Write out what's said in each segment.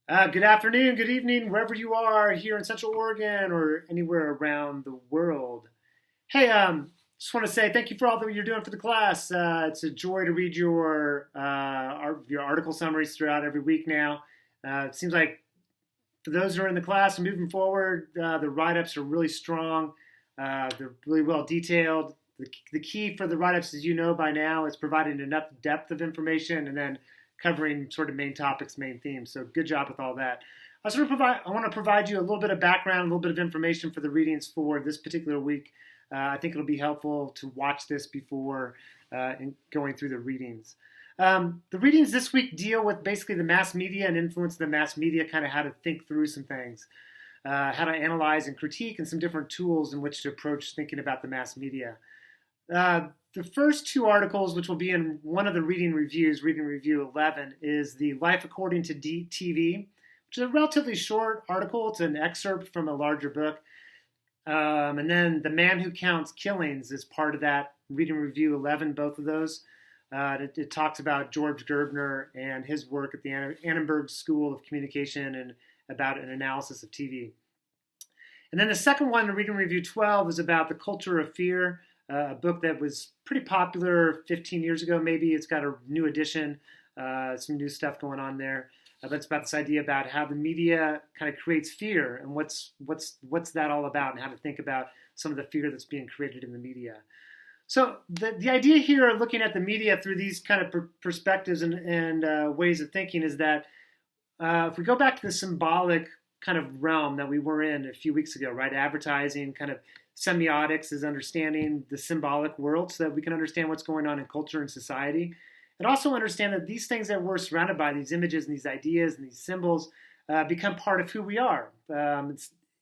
Good afternoon, good evening, wherever you are here in Central Oregon or anywhere around the world. Hey, just want to say thank you for all that you're doing for the class. It's a joy to read your article summaries throughout every week now. It seems like for those who are in the class and moving forward, the write-ups are really strong. They're really well detailed. The key for the write-ups, as you know by now, is providing enough depth of information and then covering sort of main topics, main themes. So good job with all that. I want to provide you a little bit of background, a little bit of information for the readings for this particular week. I think it'll be helpful to watch this before going through the readings. The readings this week deal with basically the mass media and influence of the mass media, kind of how to think through some things, how to analyze and critique, and some different tools in which to approach thinking about the mass media. The first two articles, which will be in one of the reading reviews, Reading Review 11, is The Life According to TV, which is a relatively short article. It's an excerpt from a larger book. And then The Man Who Counts Killings is part of that Reading Review 11, both of those. It talks about George Gerbner and his work at the Annenberg School of Communication and about an analysis of TV. And then the second one, Reading Review 12, is about The Culture of Fear, a book that was pretty popular 15 years ago, maybe. It's got a new edition, some new stuff going on there. But it's about this idea about how the media kind of creates fear and what's that all about, and how to think about some of the fear that's being created in the media. So the idea here, looking at the media through these kind of perspectives and ways of thinking, is that if we go back to the symbolic kind of realm that we were in a few weeks ago, right? Advertising, kind of semiotics is understanding the symbolic world so that we can understand what's going on in culture and society. And also understand that these things that we're surrounded by, these images and these ideas and these symbols, become part of who we are.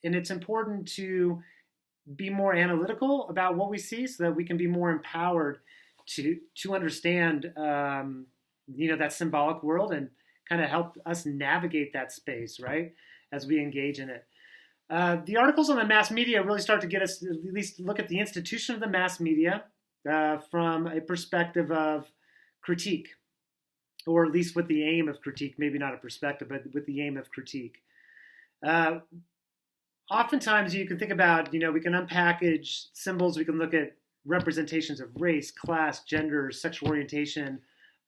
It's important to be more analytical about what we see so that we can be more empowered to understand that symbolic world and kind of help us navigate that space, right, as we engage in it. The articles on the mass media really start to get us at least look at the institution of the mass media from a perspective of critique, or at least with the aim of critique, maybe not a perspective, but with the aim of critique. Oftentimes you can think about, we can unpackage symbols, we can look at representations of race, class, gender, sexual orientation,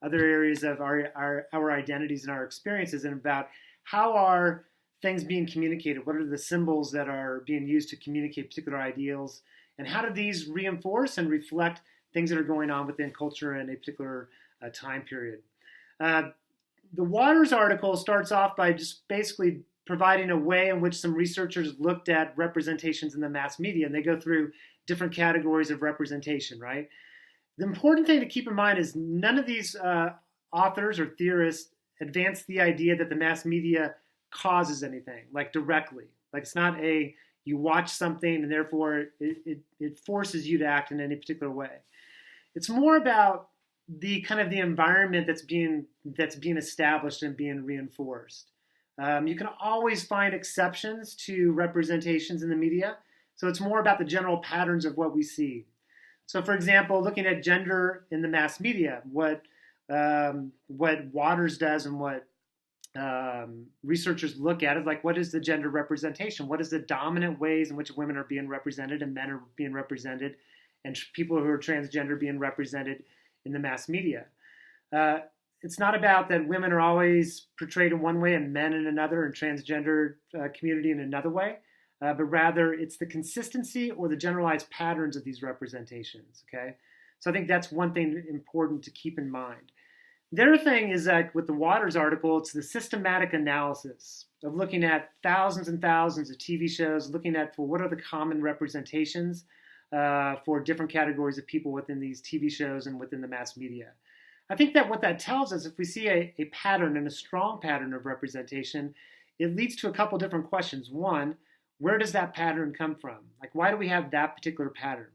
other areas of our identities and our experiences, and about how are things being communicated, what are the symbols that are being used to communicate particular ideals, and how do these reinforce and reflect things that are going on within culture in a particular time period. The Waters article starts off by just basically providing a way in which some researchers looked at representations in the mass media, and they go through different categories of representation, right? The important thing to keep in mind is none of these authors or theorists advance the idea that the mass media causes anything, like directly. Like it's not you watch something and therefore it forces you to act in any particular way. It's more about the kind of the environment that's being established and being reinforced. You can always find exceptions to representations in the media, so it's more about the general patterns of what we see. So, for example, looking at gender in the mass media, what Waters does and what researchers look at is like, what is the gender representation? What is the dominant ways in which women are being represented and men are being represented, and people who are transgender being represented in the mass media? It's not about that women are always portrayed in one way and men in another, and transgender community in another way, but rather it's the consistency or the generalized patterns of these representations, okay? So I think that's one thing important to keep in mind. The other thing is that with the Waters article, it's the systematic analysis of looking at thousands and thousands of TV shows, looking at for what are the common representations for different categories of people within these TV shows and within the mass media. I think that what that tells us, if we see a pattern and a strong pattern of representation, it leads to a couple different questions. One, where does that pattern come from? Like, why do we have that particular pattern?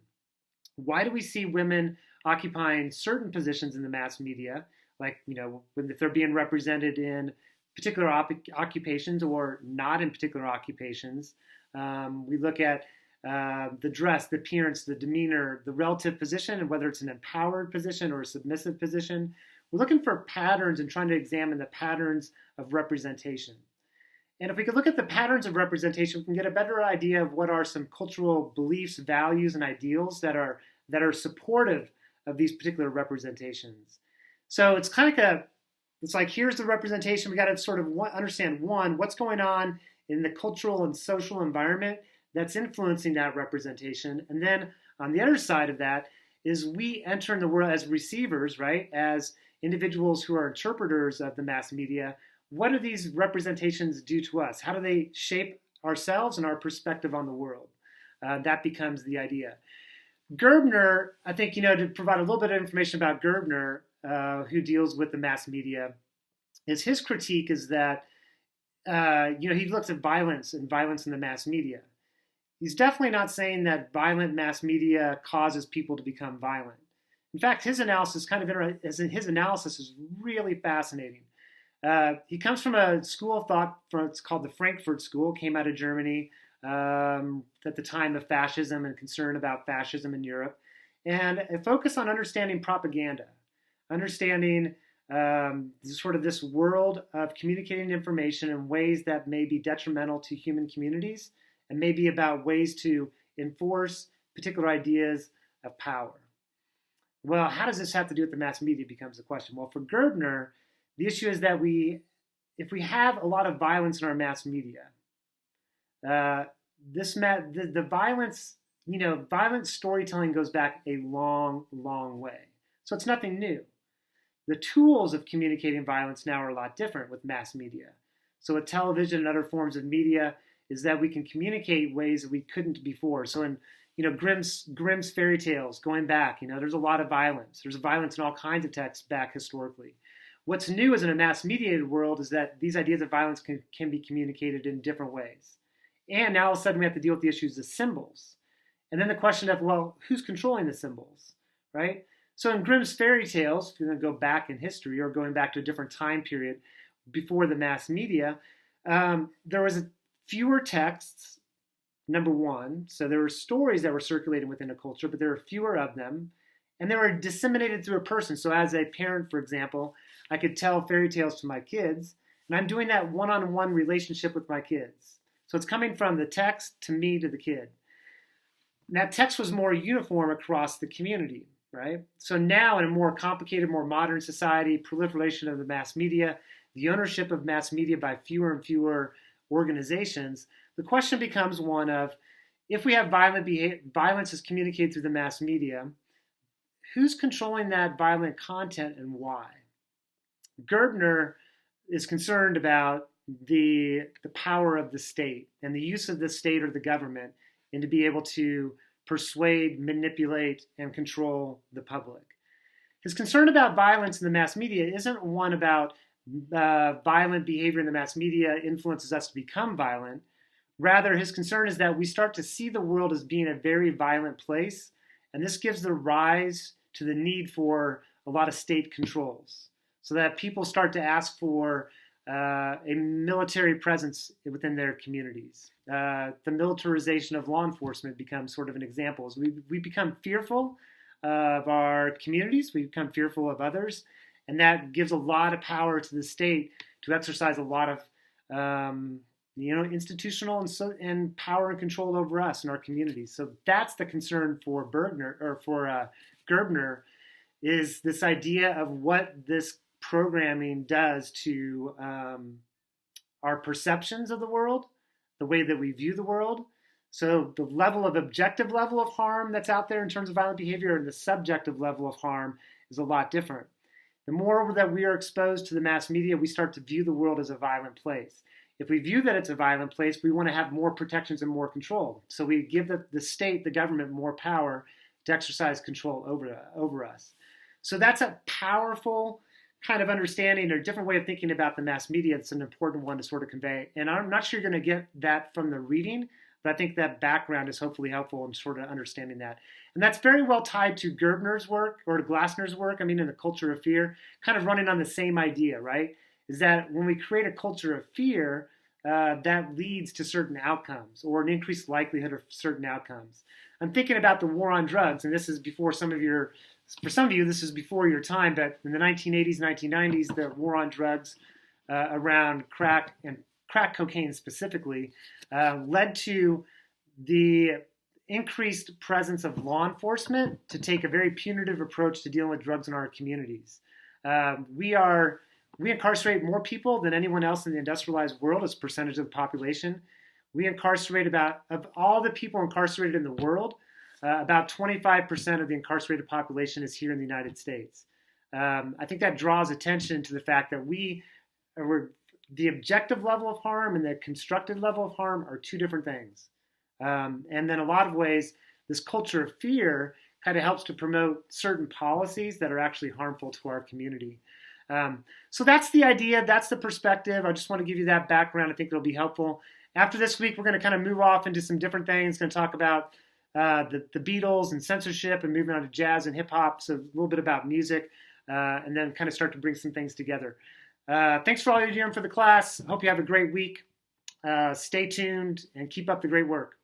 Why do we see women occupying certain positions in the mass media, like, if they're being represented in particular occupations or not in particular occupations? We look at the dress, the appearance, the demeanor, the relative position, and whether it's an empowered position or a submissive position. We're looking for patterns and trying to examine the patterns of representation. And if we could look at the patterns of representation, we can get a better idea of what are some cultural beliefs, values, and ideals that are supportive of these particular representations. So it's kind of it's like here's the representation. We got to sort of understand what's going on in the cultural and social environment that's influencing that representation, and then on the other side of that is we enter in the world as receivers, right? As individuals who are interpreters of the mass media. What do these representations do to us? How do they shape ourselves and our perspective on the world? That becomes the idea. Gerbner, I think, to provide a little bit of information about Gerbner, who deals with the mass media, is his critique is that, he looks at violence and violence in the mass media. He's definitely not saying that violent mass media causes people to become violent. In fact, his analysis his analysis is really fascinating. He comes from a school of thought, it's called the Frankfurt School, came out of Germany at the time of fascism and concern about fascism in Europe, and a focus on understanding propaganda, understanding sort of this world of communicating information in ways that may be detrimental to human communities, and maybe about ways to enforce particular ideas of power. Well, how does this have to do with the mass media becomes the question. Well, for Gerbner, the issue is that if we have a lot of violence in our mass media, the violence, violent storytelling goes back a long, long way. So it's nothing new. The tools of communicating violence now are a lot different with mass media. So with television and other forms of media, is that we can communicate ways that we couldn't before. So in Grimm's fairy tales, going back, there's a lot of violence. There's violence in all kinds of texts back historically. What's new is in a mass mediated world is that these ideas of violence can be communicated in different ways. And now all of a sudden we have to deal with the issues of symbols. And then the question of, well, who's controlling the symbols, right? So in Grimm's fairy tales, if you're going to go back in history or going back to a different time period before the mass media, there was fewer texts, number one. So there were stories that were circulating within a culture, but there were fewer of them. And they were disseminated through a person. So as a parent, for example, I could tell fairy tales to my kids, and I'm doing that one-on-one relationship with my kids. So it's coming from the text to me to the kid. And that text was more uniform across the community, right? So now in a more complicated, more modern society, proliferation of the mass media, the ownership of mass media by fewer and fewer organizations, the question becomes one of, if we have violence is communicated through the mass media, who's controlling that violent content and why? Gerbner is concerned about the power of the state and the use of the state or the government and to be able to persuade, manipulate, and control the public. His concern about violence in the mass media isn't one about violent behavior in the mass media influences us to become violent. Rather, his concern is that we start to see the world as being a very violent place, and this gives the rise to the need for a lot of state controls, so that people start to ask for a military presence within their communities. The militarization of law enforcement becomes sort of an example. As we become fearful of our communities, we become fearful of others, and that gives a lot of power to the state to exercise a lot of institutional and power and control over us and our communities. So that's the concern for Gerbner, is this idea of what this programming does to our perceptions of the world, the way that we view the world. So the objective level of harm that's out there in terms of violent behavior and the subjective level of harm is a lot different. The more that we are exposed to the mass media, we start to view the world as a violent place. If we view that it's a violent place, we want to have more protections and more control. So we give the state, the government, more power to exercise control over us. So that's a powerful kind of understanding or different way of thinking about the mass media. It's an important one to sort of convey. And I'm not sure you're going to get that from the reading, but I think that background is hopefully helpful in sort of understanding that. And that's very well tied to Gerbner's work or to Glassner's work, in the culture of fear, kind of running on the same idea, right? Is that when we create a culture of fear, that leads to certain outcomes or an increased likelihood of certain outcomes. I'm thinking about the war on drugs, and this is before for some of you, this is before your time, but in the 1980s, 1990s, the war on drugs around crack and crack cocaine specifically, led to the increased presence of law enforcement to take a very punitive approach to dealing with drugs in our communities. We incarcerate more people than anyone else in the industrialized world as a percentage of the population. We incarcerate of all the people incarcerated in the world, about 25% of the incarcerated population is here in the United States. I think that draws attention to the fact that the objective level of harm and the constructed level of harm are two different things. And then a lot of ways, this culture of fear kind of helps to promote certain policies that are actually harmful to our community. So that's the idea. That's the perspective. I just want to give you that background. I think it'll be helpful. After this week, we're going to kind of move off into some different things. Going to talk about the Beatles and censorship and moving on to jazz and hip hop. So a little bit about music, and then kind of start to bring some things together. Thanks for all you're doing for the class. Hope you have a great week. Stay tuned and keep up the great work.